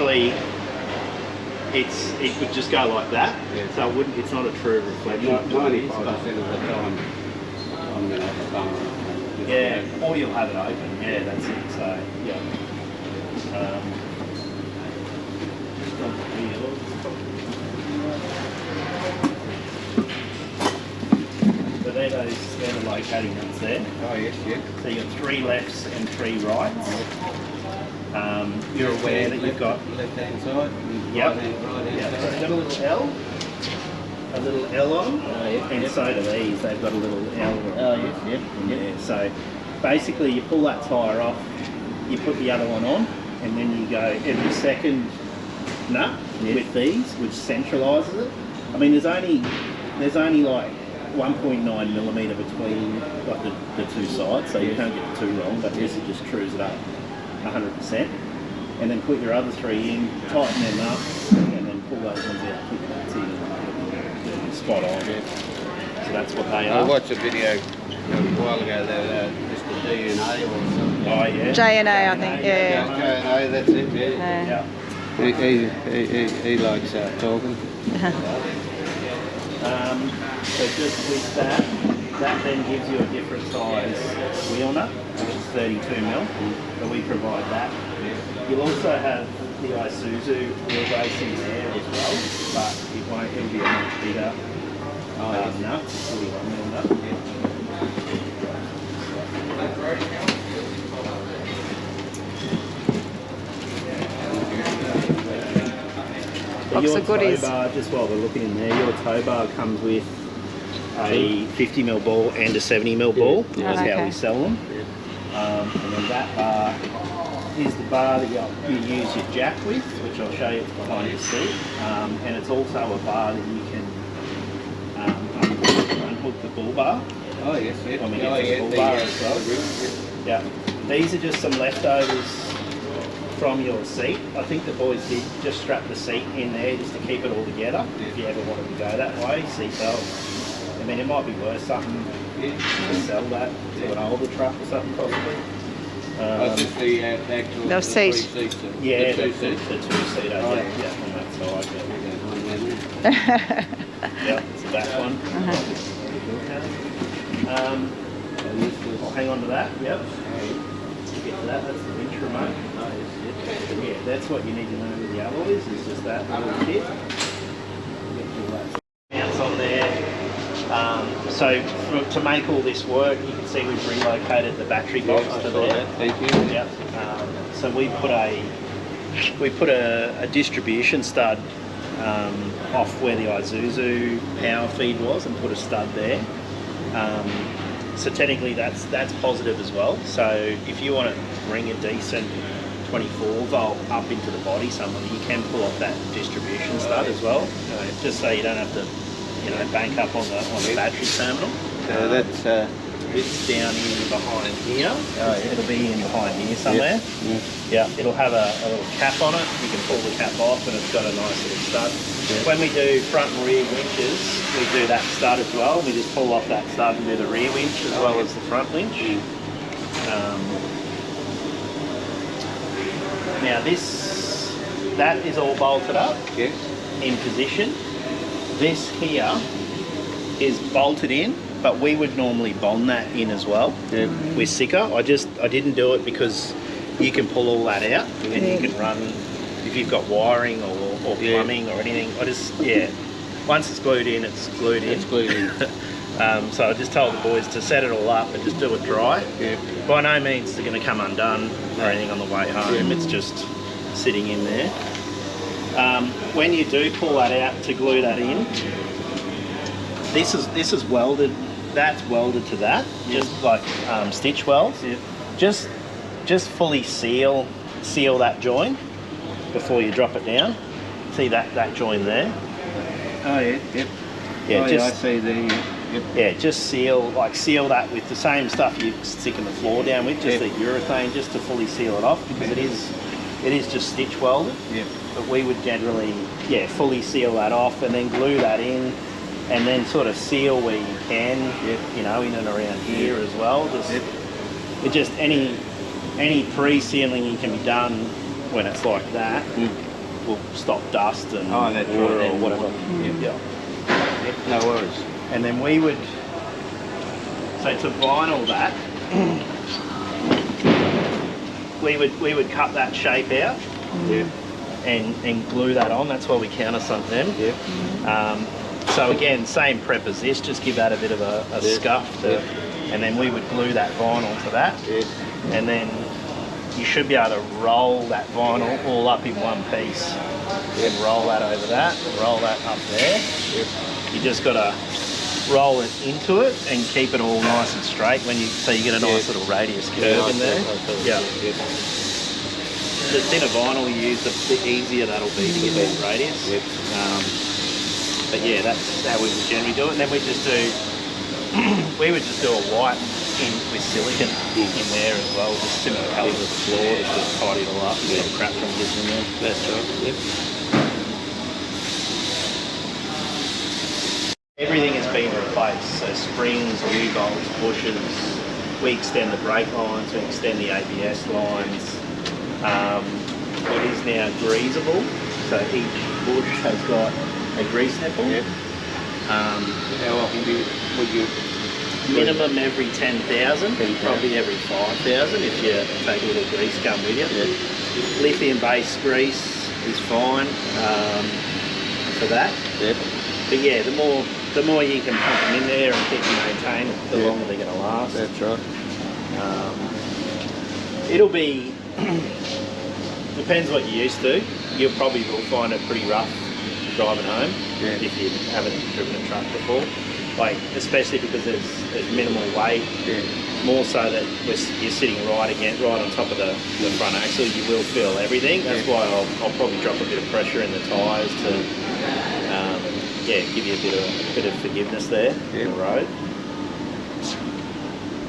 essentially it would just go like that. Yeah. So it wouldn't. It's not a true reflection. 95% of the time, I'm going to have a bump. Yeah, or you'll have it open. Yeah, that's it. So yeah. So they're the locating nuts there. Oh yes, yeah. So you've got 3 lefts and 3 rights. You're aware that you've got left-hand side. Yep. Right-hand Yep. side. So you've got a little L on, and so do these. They've got a little L. Oh yes, yep. Yeah. So basically, you pull that tyre off, you put the other one on, and then you go every second nut with these, which centralises it. I mean, there's only like 1.9 millimetre between like the 2 sides, so you can't get it too wrong. But this will just cruise it up 100%, and then put your other 3 in, tighten them up, and then pull those ones out, put that in, spot on. So that's what they are. I watched a video a while ago that Mr. DNA or something. Oh yeah. J&A, I think. Yeah. J&A, that's it. Yeah. He likes talking. So just with that then gives you a different size wheel nut, which is 32mm, so we provide that. You'll also have the Isuzu wheelbase in there as well, but it'll be a much bigger nut, 41mm nut. Box of goodies. Tow bar, just while we're looking in there, your tow bar comes with a 50mm ball and a 70mm ball. That's how we sell them. And then that bar is the bar that you use your jack with, which I'll show you behind your seat. And it's also a bar that you can unhook the bull bar. Oh yes, yeah. When we get to the bull bar as well. Yeah. These are just some leftovers from your seat. I think the boys did just strap the seat in there just to keep it all together. If you ever wanted to go that way, seat belts. I mean, it might be worth something to sell that to an older truck or something possibly. Just the actual the seat. Yeah, the 2-seater. Yeah, on that side. Yeah, it's the back one. I'll hang on to that. Yep. Get to that. That's the winch remote. Yeah, that's what you need to know with the alloys. Is just that little kit. Mounts on there. So to make all this work, you can see we've relocated the battery box to there. Thank you. Yep. So we put a distribution stud off where the Isuzu power feed was, and put a stud there. So technically that's positive as well. So if you want to bring a decent 24 volt up into the body somewhere, you can pull off that distribution stud as well, just so you don't have to, bank up on the battery terminal. So that's it's down in behind here. It'll be in behind here somewhere. Yeah, it'll have a little cap on it. You can pull the cap off, and it's got a nice little stud. When we do front and rear winches, we do that stud as well. We just pull off that stud and do the rear winch as well as the front winch. Now that is all bolted up in position. This here is bolted in, but we would normally bond that in as well with Sicker. I didn't do it because you can pull all that out and you can run, if you've got wiring or plumbing or anything. Once it's glued in, it's glued in. It's glued in. So I just told the boys to set it all up and just do it dry. By no means they're going to come undone or anything on the way home. It's just sitting in there. When you do pull that out to glue that in, this is welded. That's welded to that, just like stitch welds. Just fully seal that joint before you drop it down. See that joint there? Oh yeah, yep. Yeah, I see the. Yep. Yeah, just seal that with the same stuff you stick in the floor down with, just the urethane, just to fully seal it off, because it is just stitch welded. Yep. But we would generally, fully seal that off and then glue that in, and then sort of seal where you can, in and around here as well. Just any pre-sealing can be done when it's like that. will stop dust and Oh, that's water right, or whatever. Yeah. Yep, no worries. And then we would, so to vinyl that, we would cut that shape out Yep. and glue that on. That's why we countersunk them. Yep. So again, same prep as this, just give that a bit of a scuff to, and then we would glue that vinyl to that. Yep. And then you should be able to roll that vinyl all up in one piece. And roll that over that, roll that up there. Yep. You just got to roll it into it and keep it all nice and straight so you get a nice little radius curve in there. Yeah. Yep. The thinner vinyl you use, the easier that'll be to get that radius. Yep. But yeah, that's how we would generally do it. And then we just do a white with silicone in there as well, just similar colours of the floor, just tidy it all up and get the crap from gives in there. That's right. Yep. Everything has been replaced, so springs, U-bolts, bushes. We extend the brake lines, we extend the ABS lines. It is now greasable, so each bush has got a grease nipple. Yep. How often would you? Minimum every 10,000, probably every 5,000 if you take a little grease gun with you. Yep. Lithium-based grease is fine for that. Yep. But yeah, the more you can pump them in there and keep them maintained, the longer they're going to last. That's right. It'll be, depends what you're used to. You probably will find it pretty rough driving home if you haven't driven a truck before. Like, especially because there's minimal weight, more so that you're sitting right on top of the front axle. You will feel everything. That's why I'll probably drop a bit of pressure in the tyres to give you a bit of forgiveness there in the road.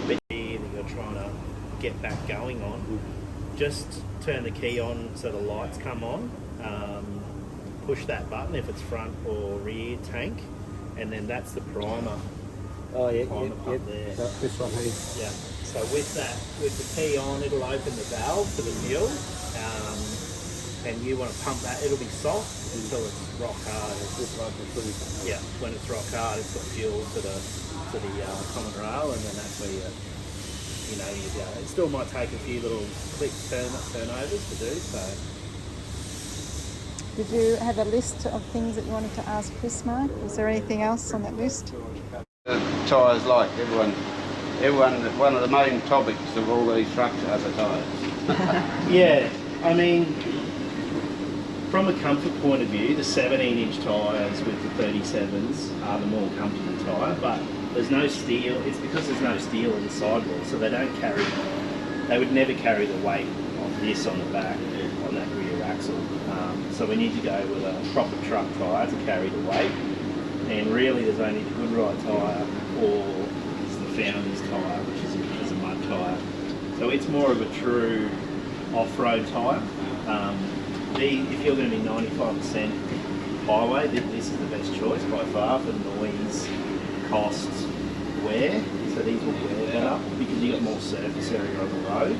But here that you're trying to get back going on, just turn the key on so the lights come on. Push that button if it's front or rear tank, and then that's the primer. Oh yeah, Primer pump there. This one here. Yeah. So with the key on, it'll open the valve for the fuel, and you want to pump that. It'll be soft until it's rock hard. Yeah. When it's rock hard, it's got fuel to the common rail, and then that's where you go. It still might take a few little quick turnovers to do so. Did you have a list of things that you wanted to ask Chris, Mark? Was there anything else on that list? Tyres, like everyone, one of the main topics of all these trucks are the tyres. Yeah, I mean, from a comfort point of view, the 17-inch tyres with the 37s are the more comfortable tyre, but there's no steel. It's because there's no steel in the sidewall, so they would never carry the weight of this on the back, on that rear axle. So we need to go with a proper truck tyre to carry the weight. And really there's only the Goodride tyre or it's the Founders tyre, which is a mud tyre. So it's more of a true off-road tyre. If you're going to be 95% highway, this is the best choice by far for noise, cost, wear. So these will wear better because you've got more surface area on the road.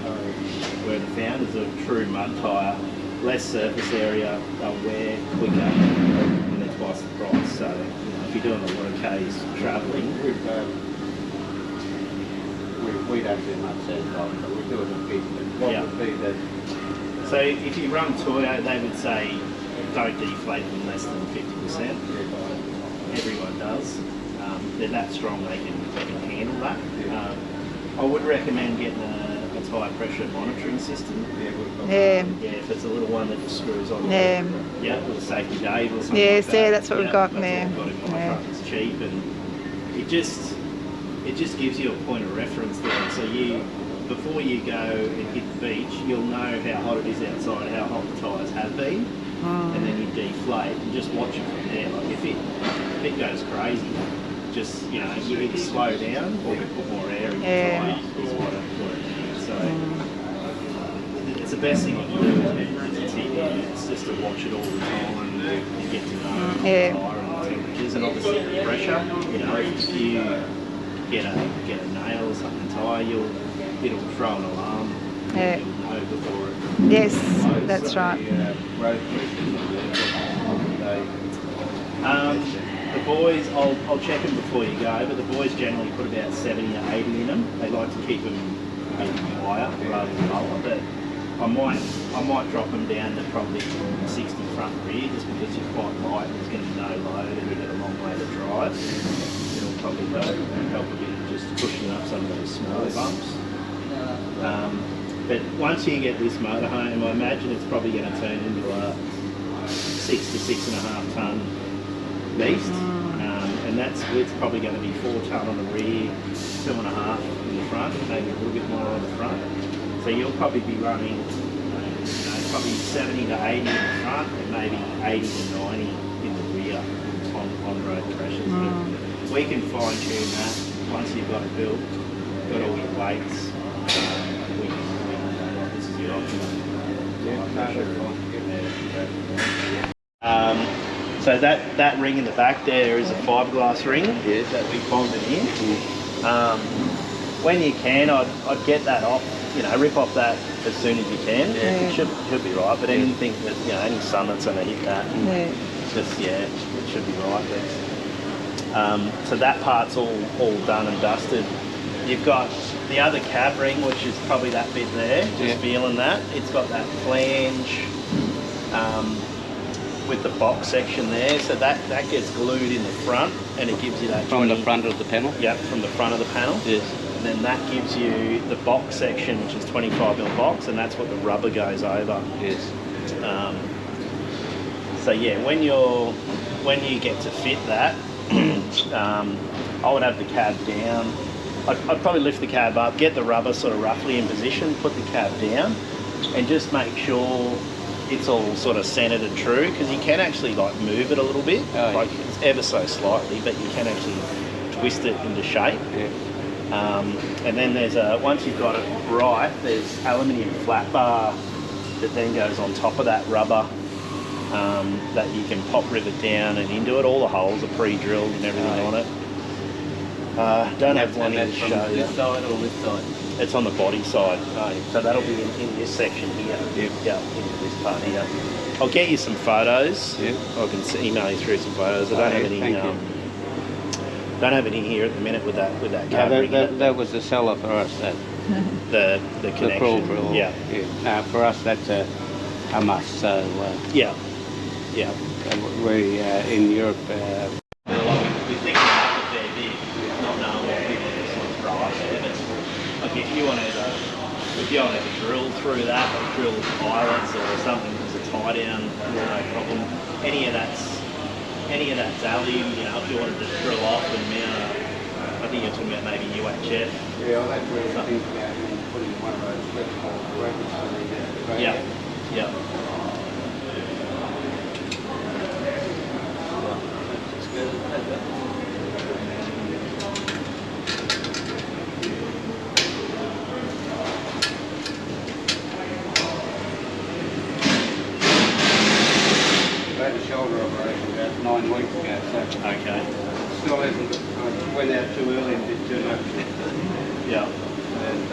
Where the Founders are a true mud tyre, less surface area, they'll wear quicker and they're twice the price. So if you're doing a lot of K's travelling, We don't do much sand but we do it a bit. What would be the... So if you run Toyo, they would say don't deflate them less than 50%. Everyone does. They're that strong they can handle that. I would recommend getting a tyre pressure monitoring system. Yeah. Yeah, if it's a little one that just screws on. Yeah. With a safety Dave or something. Yes, like that. yeah, that's what we've got That's there. what I've got in my truck. It's cheap and it just gives you a point of reference there. So before you go and hit the beach, you'll know how hot it is outside, how hot the tyres have been, and then you deflate and just watch it from there. Like if it goes crazy, just you either slow down or you put more air in the tyre is what it is. So it's the best thing you can do. It's just to watch it all the time and get to know the tyre and the temperatures and obviously the pressure. If you get a nail or something in the tyre, it'll throw an alarm Yeah. Move before it. Yes, that's right. Road pressures on there. The boys, I'll check them before you go, but the boys generally put about 70 to 80 in them. They like to keep them a bit higher rather than lower, but I might drop them down to probably 60 front rear just because you're quite light, there's going to be no load and you've got a long way to drive. It'll probably help a bit just pushing up some of those smaller bumps. But once you get this motorhome, I imagine it's probably going to turn into a 6 to 6.5 tonne beast, and it's probably going to be 4 tonne on the rear, 2.5 in the front, maybe a little bit more on the front. So you'll probably be running, probably 70 to 80 in the front, and maybe 80 to 90 in the rear on road pressures. But we can fine tune that once you've got it built, got all your weights. This is your option. So that ring in the back there is a fiberglass ring that we bonded in. When you can, I'd get that off. Rip off that as soon as you can. It should be right. But anything that any summits and hit that, it should be right. But, so that part's all done and dusted. You've got the other cab ring, which is probably that bit there. Just feeling that. It's got that flange. With the box section there, so that gets glued in the front, and it gives you that from the front of the panel. Yeah, from the front of the panel. Yes. And then that gives you the box section, which is 25mm box, and that's what the rubber goes over. Yes. So yeah, when you get to fit that, I would have the cab down. I'd probably lift the cab up, get the rubber sort of roughly in position, put the cab down, and just make sure it's all sort of centered and true, because you can actually like move it a little bit, like it's ever so slightly, but you can actually twist it into shape. And then there's once you've got it right, there's aluminium flat bar that then goes on top of that rubber that you can pop rivet down and into it. All the holes are pre-drilled and everything on it. Don't have one in the show. This side or this side? It's on the body side. So that'll be in this section here. Yeah, into this part here. I'll get you some photos. I can email you through some photos. I don't have any. Don't have any here at the minute with that cab ring. That was the seller for us. That the connection. The crawl drill. Yeah. No, for us that's a must. So yeah. We in Europe. We think about it fair bit, not knowing what people are sort of right there. But like if you want to drill through that, or drill eyelets or something as a tie down, no problem. Any of that's alum. If you wanted to drill off and mount, I think you're talking about maybe UHF. Yeah, well, that's where I think about putting one of those flexible brackets on the Yeah. Shoulder operation about 9 weeks ago, so Okay. still hasn't. I went out too early and did too much. Yeah. And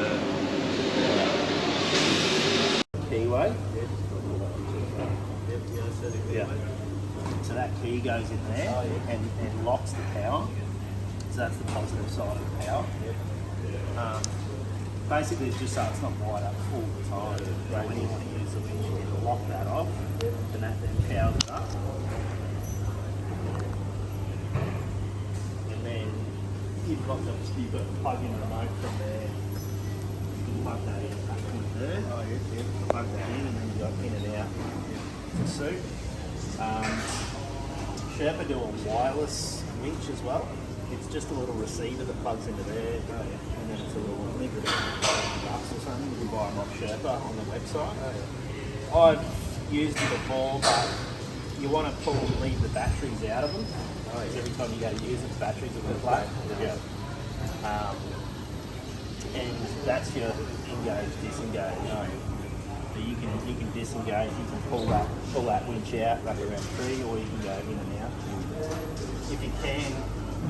Keyway. Yeah. So that key goes in there and locks the power. So that's the positive side of the power. Basically, it's just so it's not wired up all the time. When you want to use the winch, you need to lock that off, and that then powers it up. And then you've got to plug in the remote from there. You can plug that in back in there. Plug that in, and then you've got in and out to suit. Sherpa do a wireless winch as well. It's just a little receiver that plugs into there, and then it's a little, I think it's $50 or something. You can buy them off Sherpa on the website. I've used them before, but you want to leave the batteries out of them. Because every time you go to use it, the batteries will go flat. And that's your engage, disengage. So you can disengage, you can pull that winch out, wrap it around the tree, or you can go in and out. If you can,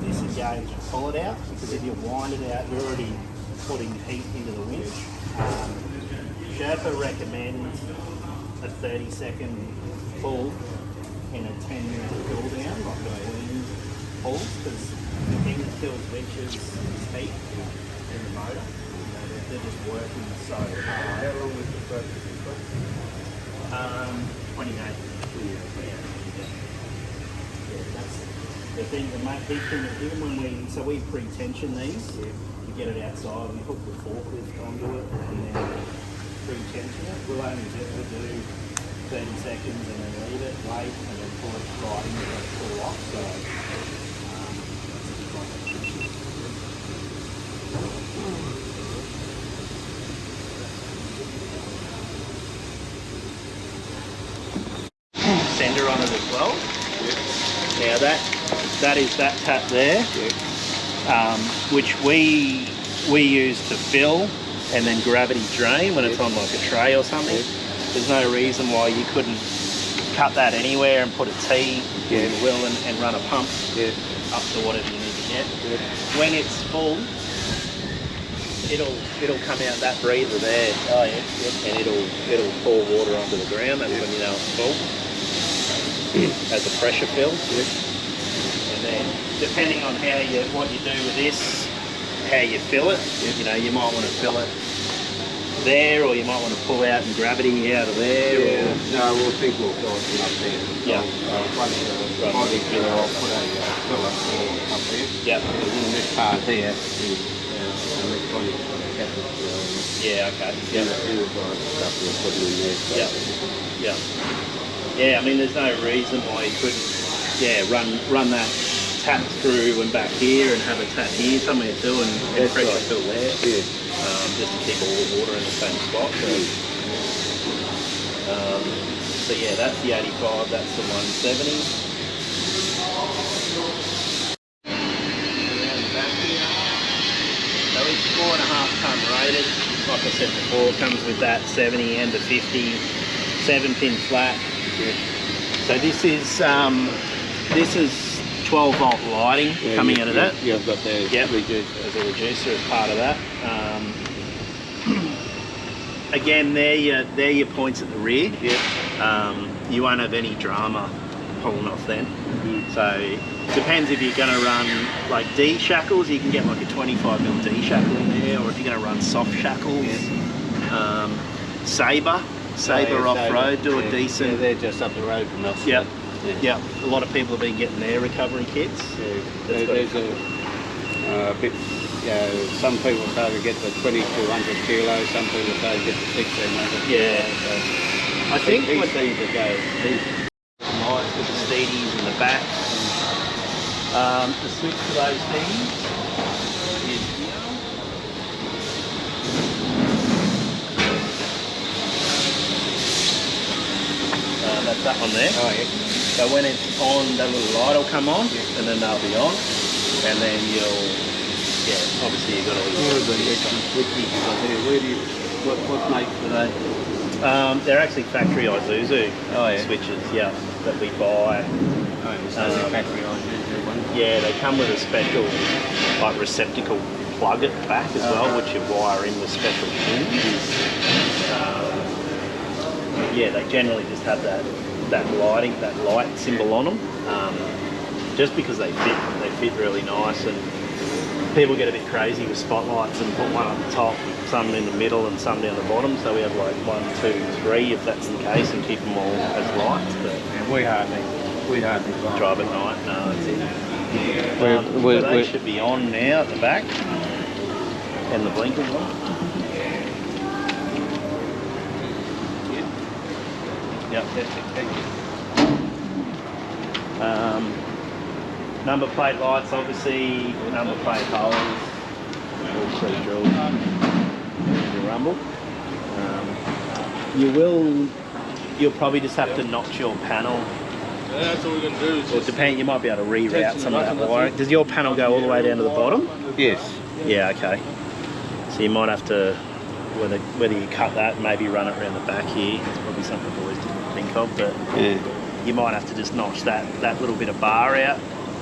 disengage and pull it out, because if you wind it out, you're already putting heat into the winch. Sherpa recommends a 30-second pull in a 10-minute cool down, like a clean pull, because the thing that kills winches is heat in the motor. You know, they're just working so hard. How long was the first? 28. Yeah, that's the thing. The big thing is even when we pre-tension these, you get it outside and you hook the forklift onto it and then pre-tension it. We'll only do 30 seconds and then leave it, wait, and then pull it right in and pull off. So sender on it as well. Now that is that tap there, which we use to fill and then gravity drain when it's on like a tray or something. There's no reason why you couldn't cut that anywhere and put a T where you will and run a pump up to whatever you need to get. When it's full, it'll come out that breather there. Oh yeah. And it'll pour water onto the ground. That's when you know it's full. As a pressure fill. And then depending on what you do with this, how you fill it, you know, you might want to fill it there, or you might want to pull out and gravity out of there. Yeah. Or, No, we'll think we'll fill it from up there. Yeah. Once the body fill, I'll put a filler up there. Yeah. In this part here, electronic cathode. Yeah, okay. Yeah. Stuff we'll put in there. So. Yeah. Yeah, I mean, there's no reason why you couldn't, run that tap through and back here and have a tap here, somewhere to and pressure fill there. Yeah. Just to keep all the water in the same spot. So yeah, that's the 85, that's the 170. So it's 4.5 ton rated. Like I said before, comes with that 70 and a 50, 7-pin flat. So this is 12 volt lighting coming out of that. Yeah, I've got the reducer. There's a reducer as part of that. Again, they're your points at the rear. You won't have any drama pulling off then. So depends if you're going to run like D shackles, you can get like a 25mm D shackle in there, or if you're going to run soft shackles, Sabre off-road, do a decent... Yeah, they're just up the road from us. Yeah. A lot of people have been getting their recovery kits. There's a bit... some people say to get the 2200 kilos, some people say to get the 1600. Yeah. So I think he what seems to go. Lights with the steedies in the back. The switch to those steedies is here. That's that one there. Oh yeah. So when it's on, that little light will come on, and then they'll be on, and then you'll, obviously you've got all your switches. What make for they? They're actually factory Isuzu switches, that we buy. Factory Isuzu ones. Yeah, they come with a special like receptacle plug at the back as well, which you wire in with special pins. They generally just have that light symbol on them, just because they fit really nice, and people get a bit crazy with spotlights and put one on the top, some in the middle and some down the bottom, so we have like 1, 2, 3 if that's the case, and keep them all as lights. But we hardly drive at night. No, that's it. They should be on now at the back, and the blinkers on. Yep. Number plate lights, obviously, number plate holes, all pre-drilled in the rumble. You'll probably just have to notch your panel. That's what we're going to do. Or depend, you might be able to reroute some of that wiring. Does your panel go all the way down to the bottom? Yes. Yeah, okay. So you might have to, whether you cut that and maybe run it around the back here, it's probably something boys didn't think of, but you might have to just notch that little bit of bar out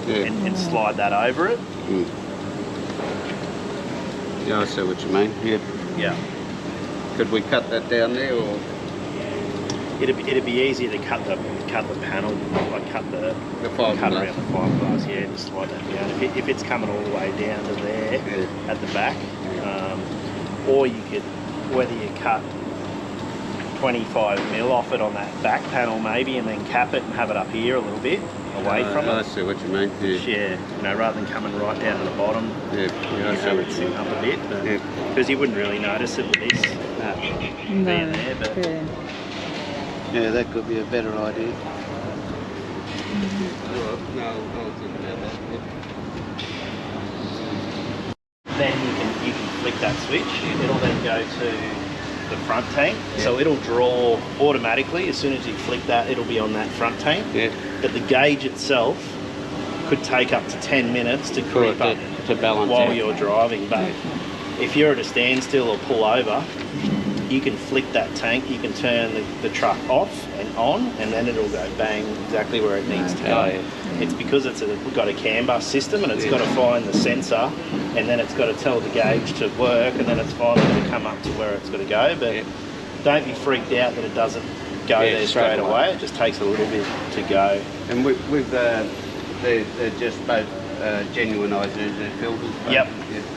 and slide that over it. Yeah, I see what you mean. Yeah. Could we cut that down there, or It'd be easier to cut the panel, like cut around the fiberglass, yeah, just slide that down. If it's coming all the way down to there at the back, or you could, whether you cut 25mm off it on that back panel maybe, and then cap it and have it up here a little bit away from it. I see what you mean. Yeah, you know, rather than coming right down to the bottom, you have it sit up a bit, because you wouldn't really notice it with this being there. But yeah, that could be a better idea. No, I'll think about that. Then you can flick that switch. It'll then go to the front tank, so it'll draw automatically. As soon as you flick that, it'll be on that front tank. But the gauge itself could take up to 10 minutes to creep up to balance while you're driving. But if you're at a standstill or pull over, you can flick that tank, you can turn the truck off and on, and then it'll go bang exactly where it needs to go. It's because we've got a CAN bus system, and it's got to find the sensor, and then it's got to tell the gauge to work, and then it's finally going to come up to where it's got to go. But don't be freaked out that it doesn't go there straight away. It just takes a little bit to go. And with they're just both genuine Isuzu filters. Yep.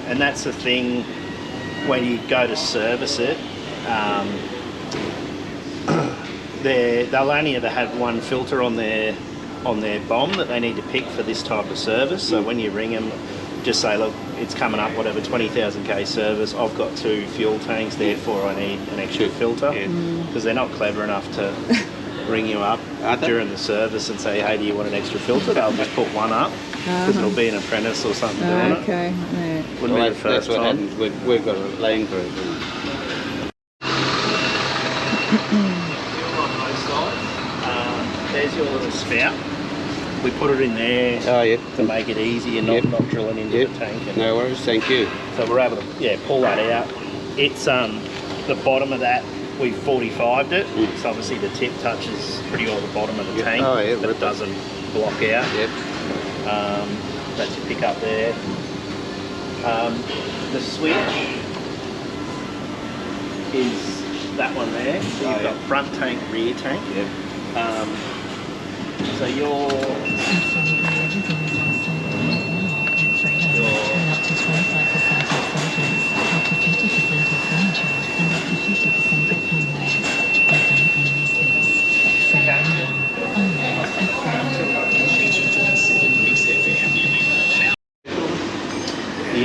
And that's the thing, when you go to service it, they'll only ever have one filter on their bomb that they need to pick for this type of service. So when you ring them, just say, look, it's coming up, whatever, 20,000 k service, I've got 2 fuel tanks, therefore I need an extra filter, because they're not clever enough to ring you up during the service and say, hey, do you want an extra filter? They'll just put one up, because it'll be an apprentice or something doing it. Wouldn't be the first that's what time. happens. We've got a lane group. There's your little spout. We put it in there to make it easy and not drilling into the tank. No worries, thank you. So we're able to pull that out. It's the bottom of that, we've 45'd it. So obviously the tip touches pretty well the bottom of the tank, but it doesn't block out. That you pick up there. The switch is that one there. So you've got front tank, rear tank. So your the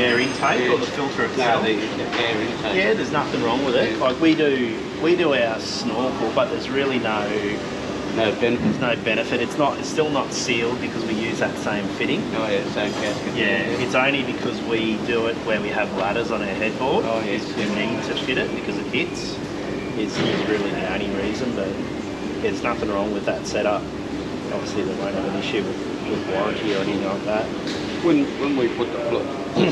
air intake or the filter itself? No, the air intake. Yeah, there's nothing wrong with it. Like we do our snorkel, but there's really no benefit. There's no benefit. It's still not sealed because we use that same fitting. Same gasket. Yeah, it's only because we do it where we have ladders on our headboard. We need to fit it because it hits. Is really the only reason, but there's nothing wrong with that setup. Obviously, they won't have an issue with warranty or anything like that. When we put the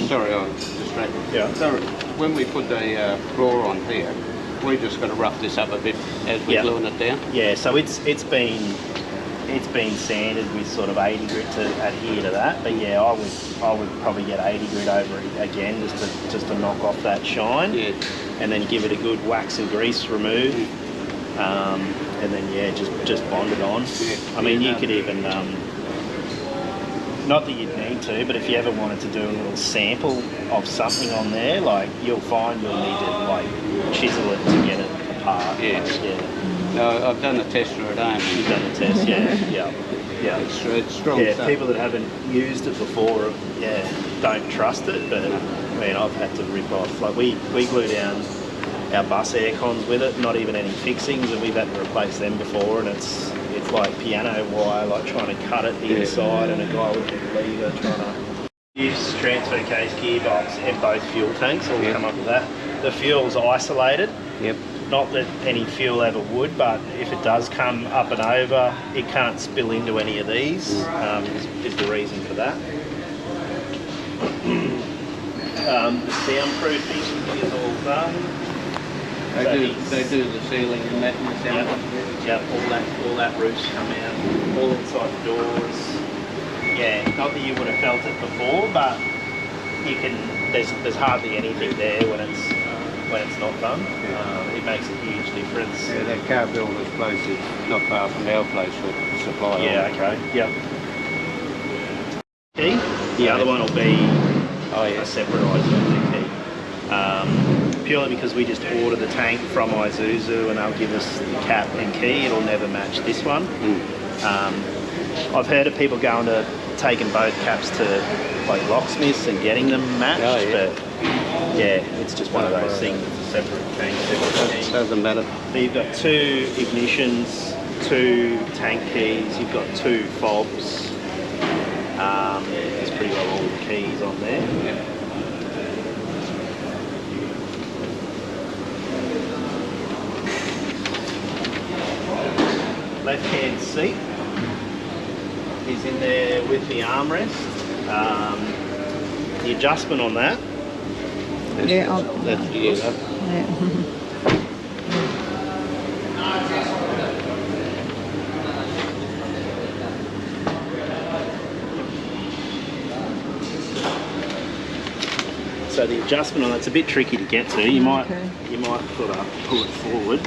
sorry, I'm distracted. So when we put the floor on here, we just got to rough this up a bit as we're gluing it down. Yeah, so it's been sanded with sort of 80 grit to adhere to that. But yeah, I would probably get 80 grit over it again just to knock off that shine. And then give it a good wax and grease remove. And then just bond it on. I mean, you could even not that you'd need to, but if you ever wanted to do a little sample of something on there, like you'll find you'll need to like chisel it to get it apart. No, I've done the test for it, You've done the test, yeah. It's strong stuff. People that haven't used it before, don't trust it, but I mean, I've had to rip off. Like we glue down our bus air cons with it, not even any fixings, and we've had to replace them before, and it's like piano wire, like trying to cut it the inside, and a guy with a lever trying to use transfer case gearbox and both fuel tanks. So we'll come up with that. The fuel's isolated. Not that any fuel ever would, but if it does come up and over, it can't spill into any of these. Is the reason for that. The soundproofing is all done. They do the ceiling and that in the sound. All that roof's come out, all inside the doors. Yeah, not that you would have felt it before, but you can. There's hardly anything there when plant's not done. It makes a huge difference. Yeah, that car builder's place is not far from our place for supply. Yeah, okay, yep. Key. The other one will be a separate Isuzu key. Purely because we just order the tank from Isuzu and they'll give us the cap and key. It'll never match this one. I've heard of people going to taking both caps to like locksmiths and getting them matched, but yeah, it's just one of those things. It's a separate tank. It doesn't matter. So you've got 2 ignitions, 2 tank keys. You've got 2 fobs. There's pretty well all the keys on there. Left-hand seat is in there with the armrest. The adjustment on that. Yeah, So the adjustment on that's a bit tricky to get to. You might sort of pull it forward.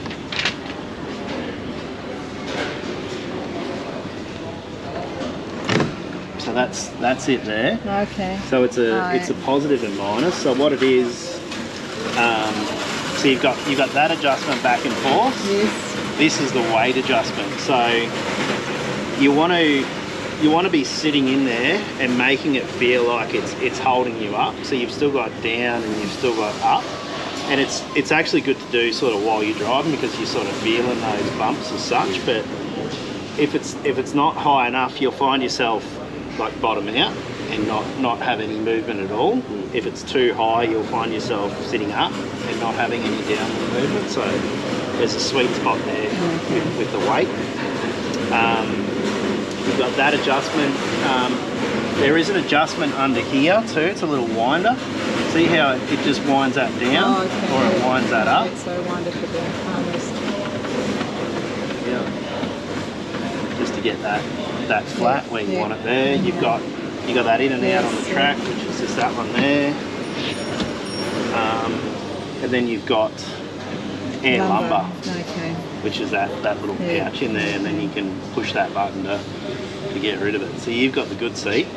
So that's it there. Okay. So it's a positive and minus. So what it is, so you've got that adjustment back and forth. Yes. This is the weight adjustment. So you want to be sitting in there and making it feel like it's holding you up. So you've still got down and you've still got up. And it's actually good to do sort of while you're driving because you're sort of feeling those bumps as such. But if it's not high enough, you'll find yourself like bottom out and not have any movement at all. If it's too high, you'll find yourself sitting up and not having any downward movement. So there's a sweet spot there with the weight. You've got that adjustment. There is an adjustment under here too. It's a little winder. See how it just winds that down, or it winds that up. So wind it for the armrest. Yeah. Just to get that flat where you want it there. You got that in and out on the track, which is just that one there. And then you've got air lumbar, which is that little pouch in there, and then you can push that button to get rid of it. So you've got the good seat.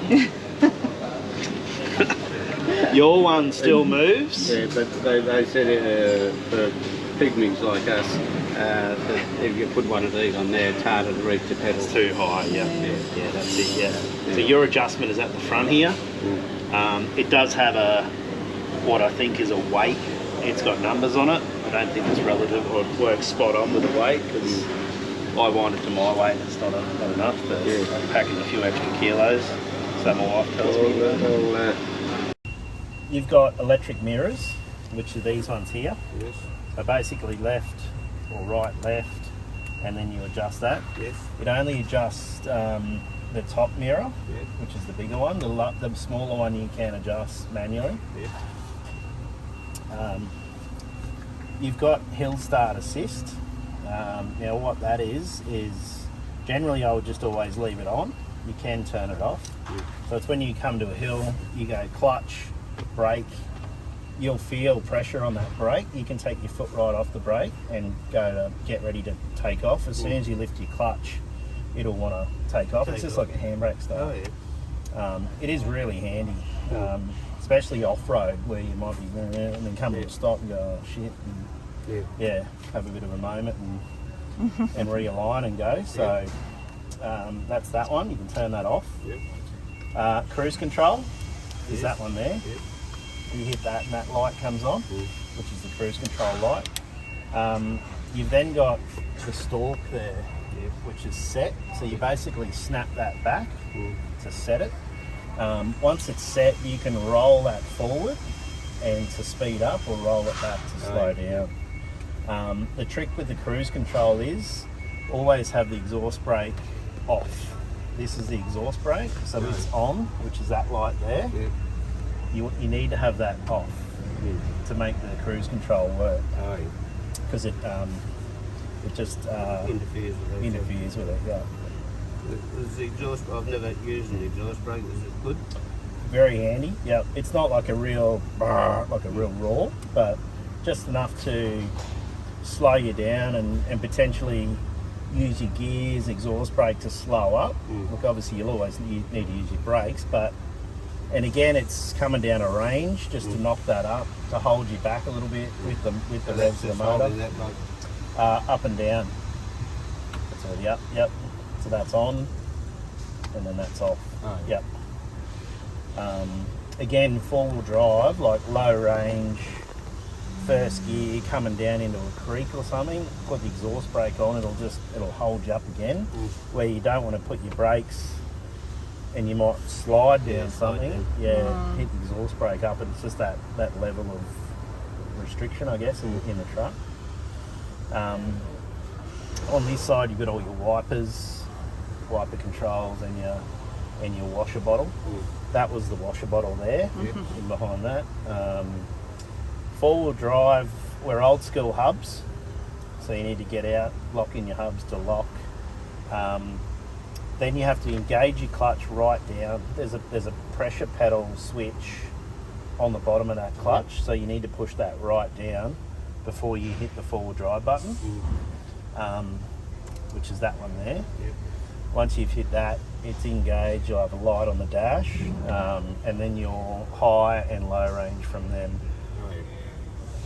Your one still moves. Yeah, but they said for pygmies like us, that if you put one of these on there, it's harder to reach the pedal. It's too high, yeah, that's it, yeah. So your adjustment is at the front here. It does have what I think is a weight. It's got numbers on it. I don't think it's relative or it works spot on with the weight because I wind it to my weight and it's not enough, but I'm packing a few extra kilos, so my wife tells me. You've got electric mirrors, which are these ones here. Yes. So basically left or right, left, and then you adjust that. Yes. It only adjusts the top mirror, which is the bigger one. The smaller one you can adjust manually. Yes. You've got hill start assist. Now what that is generally I would just always leave it on. You can turn it off. So it's when you come to a hill, you go clutch, brake, you'll feel pressure on that brake. You can take your foot right off the brake and go to get ready to take off. As soon as you lift your clutch, it'll want to take off. It's just like a handbrake style. It is really handy, especially off-road where you might be and then come to a stop and go, oh shit, and have a bit of a moment and realign and go. So that's that one. You can turn that off. Cruise control is that one there. You hit that and that light comes on, which is the cruise control light. You've then got the stalk there, which is set. So you basically snap that back to set it. Once it's set, you can roll that forward and to speed up, or roll it back to slow down. The trick with the cruise control is always have the exhaust brake off. This is the exhaust brake, so it's on, which is that light there. You need to have that off to make the cruise control work, because it just interferes with it. Is the exhaust? I've never used an exhaust brake. Is it good? Very handy. Yeah, it's not like a real roar, but just enough to slow you down and potentially use your gears, exhaust brake to slow up. Look, obviously you'll always need to use your brakes, but, and again, it's coming down a range just to knock that up, to hold you back a little bit with the revs of the motor. Up and down. So yep. So that's on, and then that's off. Yep. Again, four-wheel drive, like low range, first gear, coming down into a creek or something, put the exhaust brake on, it'll hold you up again. Where you don't want to put your brakes and you might slide down something. Hit the exhaust brake up, and it's just that level of restriction, I guess, in the truck. On this side, you've got all your wipers, wiper controls, and your washer bottle. That was the washer bottle there, in behind that. Four-wheel drive, we're old school hubs, so you need to get out, lock in your hubs to lock. Then you have to engage your clutch right down. There's a pressure pedal switch on the bottom of that clutch, so you need to push that right down before you hit the four-wheel drive button, which is that one there. Once you've hit that, it's engaged. You'll have a light on the dash, and then your high and low range from them.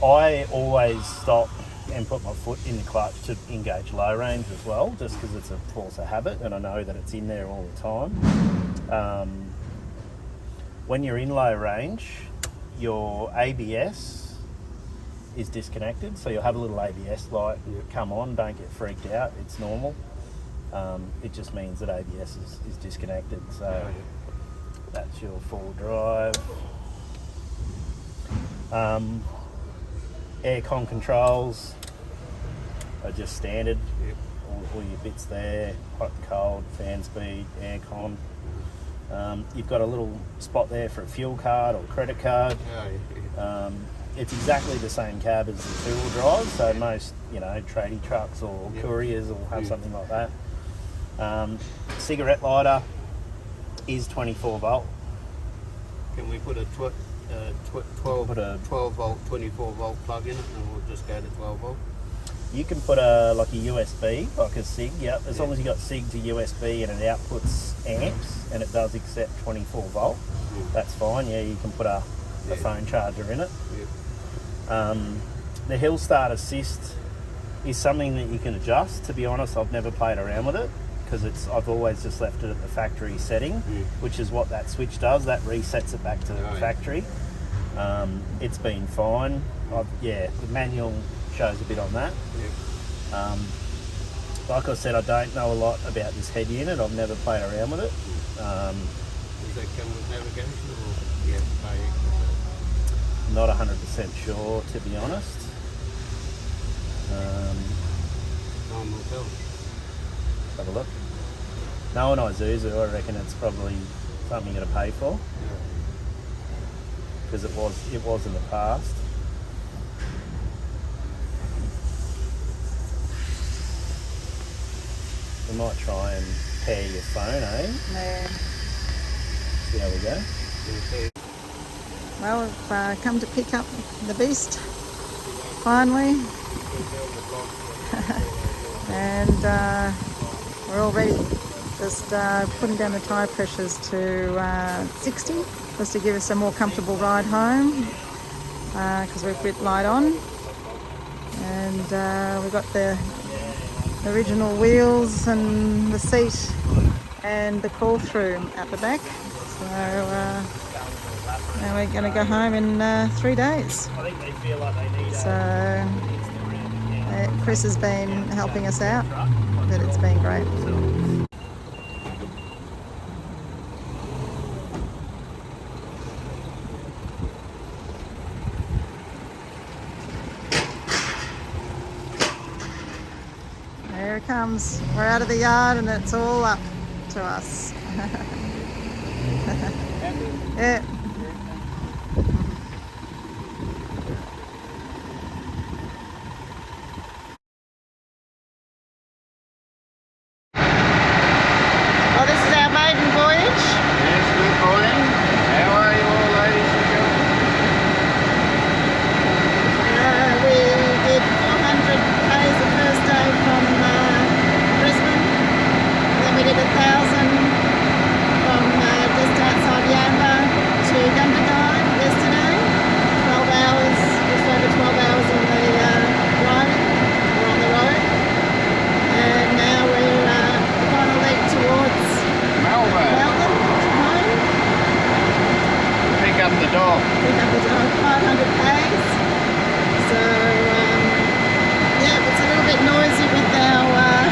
I always stop and put my foot in the clutch to engage low range as well, just because it's a force of habit and I know that it's in there all the time. When you're in low range, your ABS is disconnected, so you'll have a little ABS light come on. Don't get freaked out, it's normal. It just means that ABS is disconnected, so that's your four-wheel drive. Aircon controls are just standard. All your bits there, hot and cold, fan speed, aircon. You've got a little spot there for a fuel card or credit card. It's exactly the same cab as the two-wheel drive, so most tradie trucks or couriers will have something like that. Cigarette lighter is 24 volt. Can we put a 12 volt, 24 volt plug in it, and we'll just go to 12 volt? You can put a USB, like a SIG, as long as you got SIG to USB and it outputs amps and it does accept 24 volt, that's fine. You can put a phone charger in it. The hill start assist is something that you can adjust. To be honest, I've never played around with it because I've always just left it at the factory setting, which is what that switch does. That resets it back to the factory. It's been fine. The manual shows a bit on that. Like I said, I don't know a lot about this head unit. I've never played around with it. Does that come with navigation, or you have to pay extra? Not 100% sure, to be honest. Time will tell. Have a look. No one Isuzu, I reckon it's probably something you're going to pay for. Because it was in the past. We might try and pair your phone, No. See how we go. Well, we've come to pick up the beast, finally. And we're all ready. Just putting down the tyre pressures to 60, just to give us a more comfortable ride home, because we're a bit light on. And we've got the original wheels and the seat and the call through at the back. So now we're going to go home in 3 days. So Chris has been helping us out, but it's been great. There it comes. We're out of the yard and it's all up to us. Yeah. Well, this is our maiden voyage. Yes, good morning. How are you all, ladies and gentlemen? 500 Ks. So yeah, it's a little bit noisy with our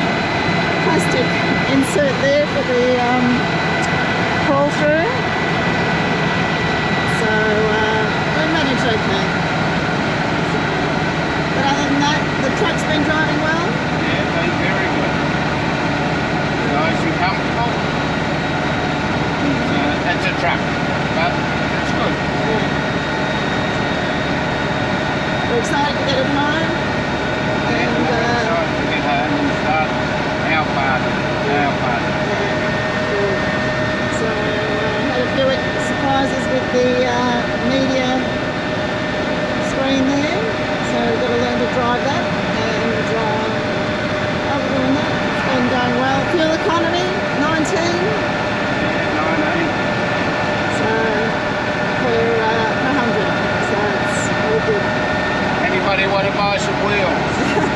plastic insert there for the crawl through. So we managed okay. But other than that, the truck's been driving well. Yeah, it's been very good. Nice and comfortable. It's a truck, but it's good. Yeah. We're excited to get it home. And excited to get home and start our part. So had a few surprises with the media screen there. So we've got to learn to drive that. And other than that, it's been going well. Fuel economy, 19. So per 100. So it's all good. Anybody want to buy some wheels?